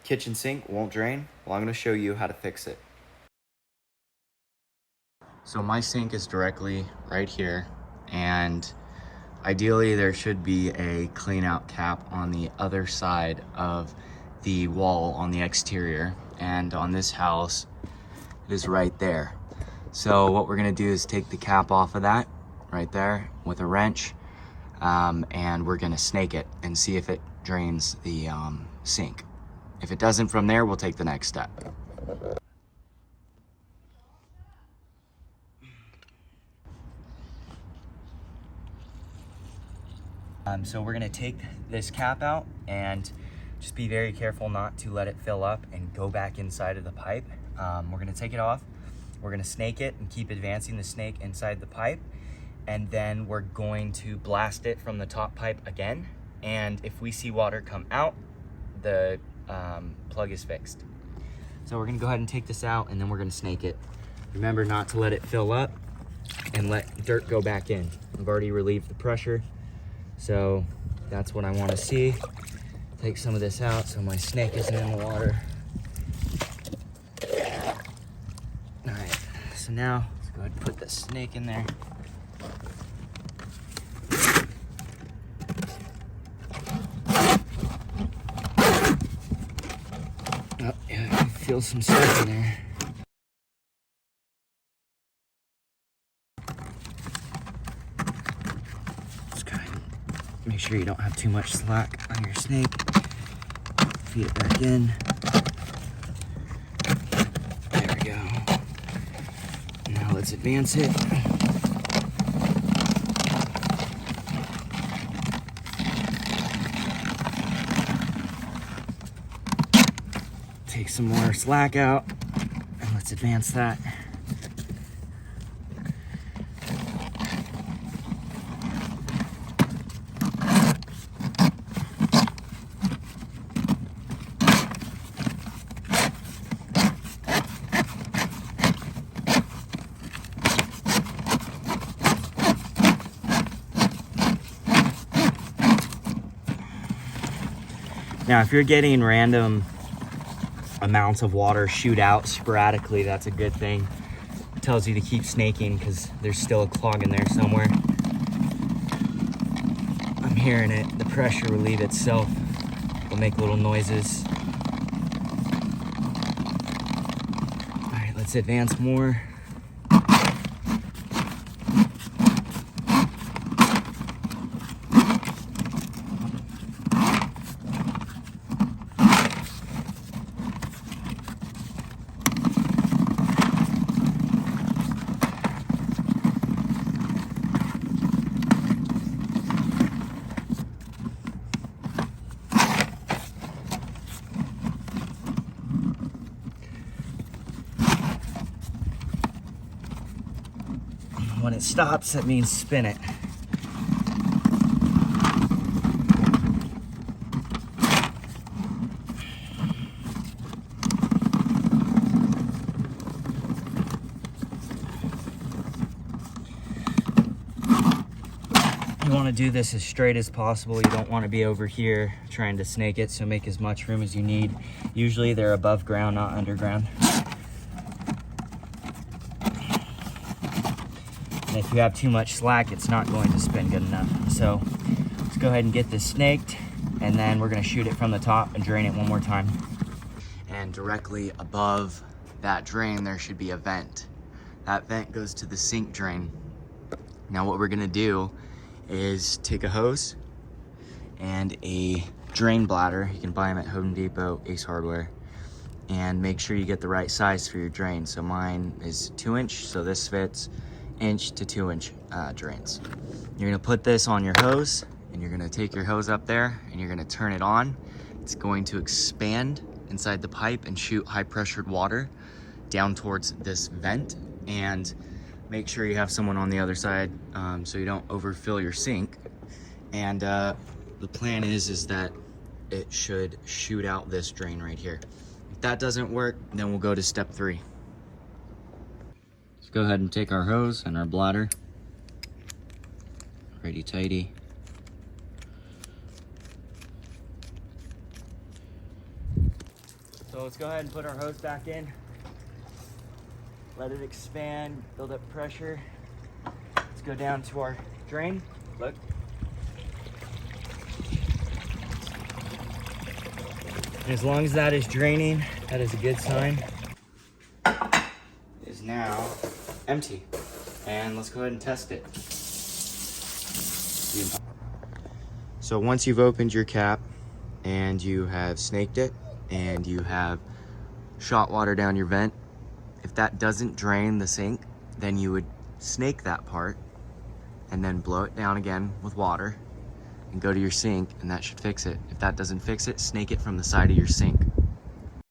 kitchen sink won't drain. Well, I'm going to show you how to fix it. So my sink is directly right here, and ideally there should be a clean out cap on the other side of the wall on the exterior, and on this house it is right there. So what we're going to do is take the cap off of that right there with a wrench, and we're going to snake it and see if it drains the sink. If it doesn't, from there we'll take the next step. So we're gonna take this cap out and just be very careful not to let it fill up and go back inside of the pipe. We're gonna take it off, we're gonna snake it and keep advancing the snake inside the pipe, and then we're going to blast it from the top pipe again. And if we see water come out, the plug is fixed. So we're gonna go ahead and take this out, and then we're gonna snake it. Remember not to let it fill up and let dirt go back in. I've already relieved the pressure. So that's what I want to see. Take some of this out so my snake isn't in the water. All right, so now let's go ahead and put the snake in there. Oh, yeah, I can feel some stuff in there. Make sure you don't have too much slack on your snake. Feed it back in. There we go. Now let's advance it. Take some more slack out, and let's advance that. Now, if you're getting random amounts of water shoot out sporadically, that's a good thing. It tells you to keep snaking because there's still a clog in there somewhere. I'm hearing it. The pressure relieve itself. It'll make little noises. All right, let's advance more. When it stops, that means spin it. You want to do this as straight as possible. You don't want to be over here trying to snake it, so make as much room as you need. Usually they're above ground, not underground. And if you have too much slack, it's not going to spin good enough. So let's go ahead and get this snaked, and then we're gonna shoot it from the top and drain it one more time. And directly above that drain, there should be a vent. That vent goes to the sink drain. Now what we're gonna do is take a hose and a drain bladder. You can buy them at Home Depot, Ace Hardware, and make sure you get the right size for your drain. So mine is 2-inch, so this fits 1 to 2 inch drains. You're gonna put this on your hose, and you're gonna take your hose up there and you're gonna turn it on. It's going to expand inside the pipe and shoot high pressured water down towards this vent. And make sure you have someone on the other side so you don't overfill your sink. And the plan is that it should shoot out this drain right here. If that doesn't work, then we'll go to step 3. Let's go ahead and take our hose and our bladder. Righty tighty. So let's go ahead and put our hose back in. Let it expand, build up pressure. Let's go down to our drain. Look. And as long as that is draining, that is a good sign. It is now empty. And let's go ahead and test it. So once you've opened your cap and you have snaked it and you have shot water down your vent, if that doesn't drain the sink, then you would snake that part and then blow it down again with water and go to your sink, and that should fix it. If that doesn't fix it, snake it from the side of your sink.